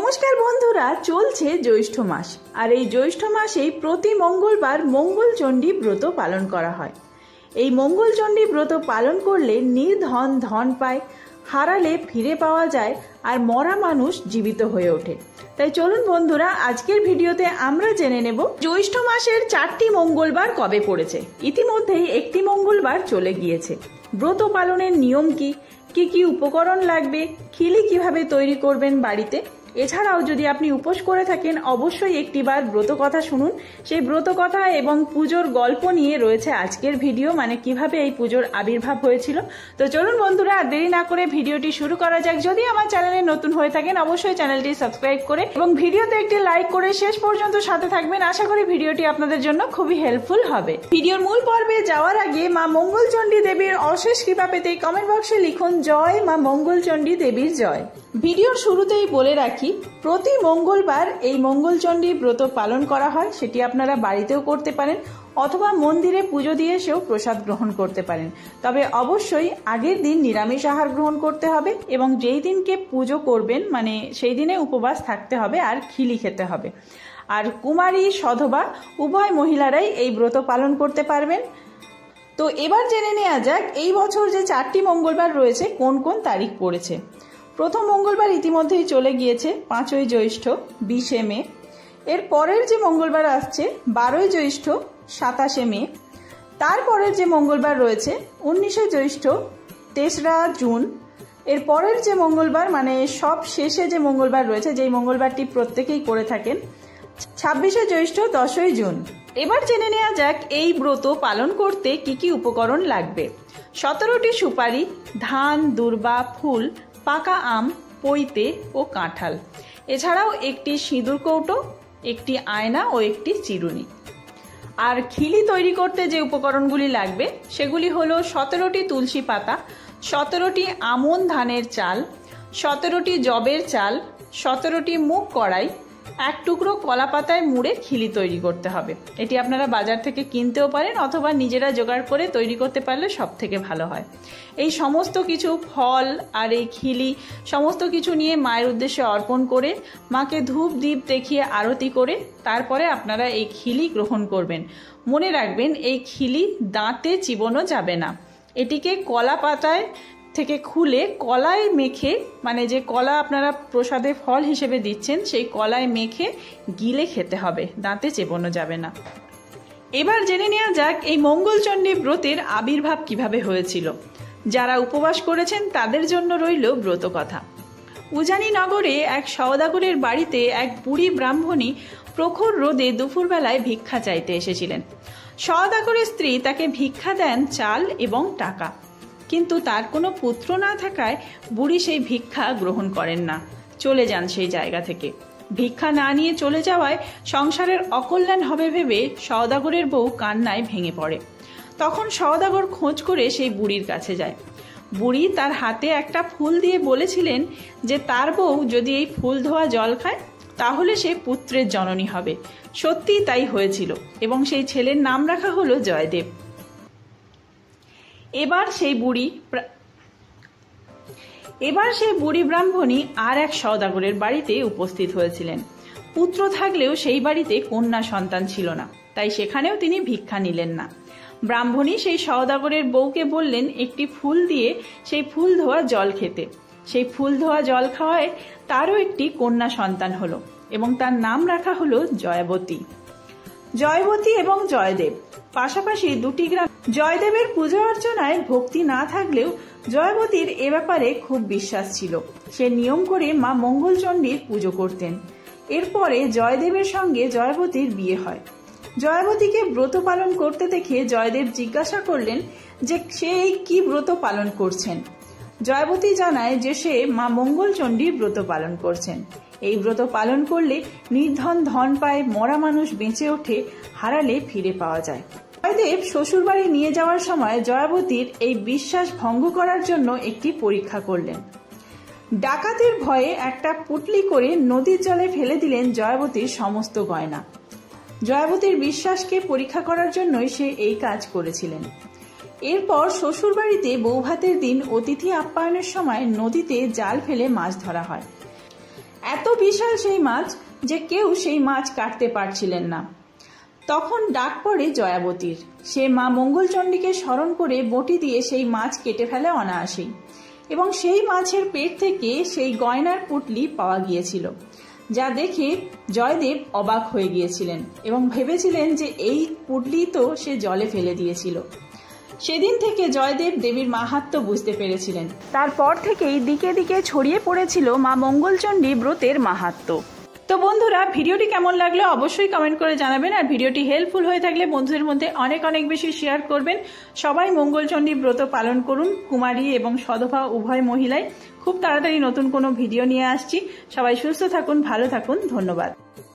নমস্কার বন্ধুরা, চলছে জ্যৈষ্ঠ মাস। আর এই জ্যৈষ্ঠ মাসেই প্রতি মঙ্গলবার মঙ্গলচণ্ডী ব্রত পালন করা হয়। এই মঙ্গলচণ্ডী ব্রত পালন করলে নির্ধন ধন পায়, হারালে ফিরে পাওয়া যায়, আর মরা মানুষ জীবিত হয়ে ওঠে। তাই চলুন বন্ধুরা, আজকের ভিডিওতে আমরা জেনে নেব জ্যৈষ্ঠ মাসের 4টি মঙ্গলবার কবে পড়েছে। ইতিমধ্যেই একটি মঙ্গলবার চলে গিয়েছে। ব্রত পালনের নিয়ম কি, কি কি উপকরণ লাগবে, খিলি কিভাবে তৈরি করবেন বাড়িতে। এছাড়াও যদি আপনি উপোস করে থাকেন, অবশ্যই একটিবার ব্রত কথা শুনুন। সেই ব্রত কথা এবং পুজোর গল্প নিয়ে রয়েছে আজকের ভিডিও, মানে কিভাবে এই পুজোর আবির্ভাব হয়েছিল। তো চলুন বন্ধুরা, আর দেরি না করে ভিডিওটি শুরু করা যাক। যদি আমার চ্যানেলে নতুন হয়ে থাকেন, অবশ্যই চ্যানেলটি সাবস্ক্রাইব করে এবং ভিডিওতে একটি লাইক করে শেষ পর্যন্ত সাথে থাকবেন। আশা করি ভিডিওটি আপনাদের জন্য খুবই হেল্পফুল হবে। ভিডিওর মূল পর্বে যাওয়ার আগে মা মঙ্গলচণ্ডী দেবীর অশেষ কৃপা পেতে কমেন্ট বক্সে লিখুন জয় মা মঙ্গলচণ্ডী দেবীর জয়। ভিডিওর শুরুতেই বলে রাখি, প্রতি মঙ্গলবার এই মঙ্গলচণ্ডী ব্রত পালন করা হয়। সেটি আপনারা বাড়িতেও করতে পারেন অথবা মন্দিরে পুজো দিয়ে এসেও প্রসাদ গ্রহণ করতে পারেন। তবে অবশ্যই আগের দিন নিরামিষ আহার গ্রহণ করতে হবে এবং যেই দিনকে পুজো করবেন মানে সেই দিনে উপবাস থাকতে হবে আর খিলি খেতে হবে। আর কুমারী সধবা উভয় মহিলারাই এই ব্রত পালন করতে পারবেন। তো এবার জেনে নেওয়া যাক এই বছর যে 4টি মঙ্গলবার রয়েছে কোন কোন তারিখ পড়েছে। প্রথম মঙ্গলবার ইতিমধ্যেই চলে গিয়েছে 5ই জ্যৈষ্ঠ 20শে মে। এর পরের যে মঙ্গলবার আসছে 12ই জ্যৈষ্ঠ 27শে মে। তারপরের যে মঙ্গলবার রয়েছে 19শে জ্যৈষ্ঠ 3রা জুন। এর পরের যে মঙ্গলবার মানে সব শেষে যে মঙ্গলবার রয়েছে, যেই মঙ্গলবারটি প্রত্যেকেই করে থাকেন, 26শে জ্যৈষ্ঠ 10ই জুন। এবার জেনে নেওয়া যাক এই ব্রত পালন করতে কি কি উপকরণ লাগবে। 17টি সুপারি, ধান, দূর্বা, ফুল, পাকা আম, পৈতে ও কাঁঠাল। এছাড়াও একটি সিঁদুর কৌটো, একটি আয়না ও একটি চিরুনি। আর খিলি তৈরি করতে যে উপকরণগুলি লাগবে সেগুলি হলো 17টি তুলসী পাতা, 17টি আমন ধানের চাল, 17টি যবের চাল, 17টি মুগ কড়াই, 1 টুকরো কলা পাতায় মুড়ে খিলি তৈরি করতে হবে। এটি আপনারা বাজার থেকে কিনতেও পারেন অথবা নিজেরা জোগাড় করে তৈরি করতে পারলে সব থেকে ভালো হয়। এই সমস্ত কিছু ফল আর এই খিলি সমস্ত কিছু নিয়ে মায়ের উদ্দেশ্যে অর্পণ করে মাকে ধূপ দীপ দেখিয়ে আরতি করে তারপরে আপনারা এই খিলি গ্রহণ করবেন। মনে রাখবেন, এই খিলি দাঁতে চিবোনো যাবে না। এটিকে কলা পাতায় থেকে খুলে কলায় মেখে, মানে যে কলা আপনারা প্রসাদে ফল হিসেবে দিচ্ছেন সেই কলায় মেখে গিলে খেতে হবে, দাঁতে চেবানো যাবে না। এবার জেনে নেওয়া যাক এই মঙ্গলচণ্ডী ব্রতের আবির্ভাব কিভাবে হয়েছিল। যারা উপবাস করেছেন তাদের জন্য রইল ব্রত কথা। উজানি নগরে এক সওদাগরের বাড়িতে এক বুড়ি ব্রাহ্মণী প্রখর রোদে দুপুরবেলায় ভিক্ষা চাইতে এসেছিলেন। সওদাগরের স্ত্রী তাকে ভিক্ষা দেন চাল এবং টাকা, কিন্তু তার কোনো পুত্র না থাকায় বুড়ি সেই ভিক্ষা গ্রহণ করেন না, চলে যান সেই জায়গা থেকে। ভিক্ষা না নিয়ে চলে যাওয়ায় সংসারের অকল্যাণ হবে ভেবে সওদাগরের বউ কান্নায় ভেঙে পড়ে। তখন সওদাগর খোঁজ করে সেই বুড়ির কাছে যায়। বুড়ি তার হাতে একটা ফুল দিয়ে বলেছিলেন যে তার বউ যদি এই ফুল ধোয়া জল খায় তাহলে সে পুত্রের জননী হবে। সত্যিই তাই হয়েছিল এবং সেই ছেলের নাম রাখা হলো জয়দেব। এবার সেই বুড়ি ব্রাহ্মণী আর এক সওদাগরের বাড়িতে উপস্থিত হয়েছিলেন। পুত্র থাকলেও সেই বাড়িতে কন্যা সন্তান ছিল না, তাই সেখানেও তিনি ভিক্ষা নিলেন না। ব্রাহ্মণী সেই সওদাগরের বউকে বললেন একটি ফুল দিয়ে সেই ফুল ধোয়া জল খেতে। সেই ফুল ধোয়া জল খাওয়ায় তারও একটি কন্যা সন্তান হলো এবং তার নাম রাখা হলো জয়বতী। জয়বতী এবং জয়দেব পাশাপাশি দুটি গ্রাম। জয়দেবের পূজা অর্চনায় ভক্তি না থাকলেও জয়বতীর এ ব্যাপারে খুব বিশ্বাস ছিল। সে নিয়ম করে মা মঙ্গলচণ্ডীর পুজো করতেন। এরপরে জয়দেবের সঙ্গে জয়বতীর বিয়ে হয়। জয়বতীকে ব্রত পালন করতে দেখে জয়দেব জিজ্ঞাসা করলেন যে সে কি ব্রত পালন করছেন। জয়বতী জানায় যে সে মা মঙ্গলচণ্ডীর ব্রত পালন করছেন। এই ব্রত পালন করলে নির্ধন ধন পায়, মরা মানুষ বেঁচে ওঠে, হারালে ফিরে পাওয়া যায়। জয়দেব শ্বশুরবাড়ি নিয়ে যাওয়ার সময় জয়বতীর এই বিশ্বাস ভঙ্গ করার জন্য একটি পরীক্ষা করলেন। ডাকাতের ভয়ে একটা পুটলি করে নদীর জলে ফেলে দিলেন জয়বতীর সমস্ত গয়না। জয়বতীর বিশ্বাসকে পরীক্ষা করার জন্যই সে এই কাজ করেছিলেন। এরপর শ্বশুরবাড়িতে বৌভাতের দিন অতিথি আপ্যায়নের সময় নদীতে জাল ফেলে মাছ ধরা হয়। এত বিশাল সেই মাছ যে কেউ সেই মাছ কাটতে পারছিলেন না। তখন ডাক পড়ে জয়াবতীর। সে মা মঙ্গলচণ্ডীকে স্মরণ করে বটি দিয়ে সেই মাছ কেটে ফেলে অনায়াসেই, এবং সেই মাছের পেট থেকে সেই গয়নার পুঁটলি পাওয়া গিয়েছিল, যা দেখে জয়দেব অবাক হয়ে গিয়েছিলেন এবং ভেবেছিলেন যে এই পুঁটলি তো সে জলে ফেলে দিয়েছিল। সেদিন থেকে জয়দেব দেবীর মাহাত্ম্য বুঝতে পেরেছিলেন। তারপর থেকেই দিকে দিকে ছড়িয়ে পড়েছিল মা মঙ্গলচণ্ডী ব্রতের মাহাত্ম্য। তো বন্ধুরা, ভিডিওটি কেমন লাগলো অবশ্যই কমেন্ট করে জানাবেন, আর ভিডিওটি হেল্পফুল হয়ে থাকলে বন্ধুদের মধ্যে অনেক অনেক বেশি শেয়ার করবেন। সবাই মঙ্গলচণ্ডী ব্রত পালন করুন, কুমারী এবং সধবা উভয় মহিলাই। খুব তাড়াতাড়ি নতুন কোনো ভিডিও নিয়ে আসছি। সবাই সুস্থ থাকুন, ভালো থাকুন, ধন্যবাদ।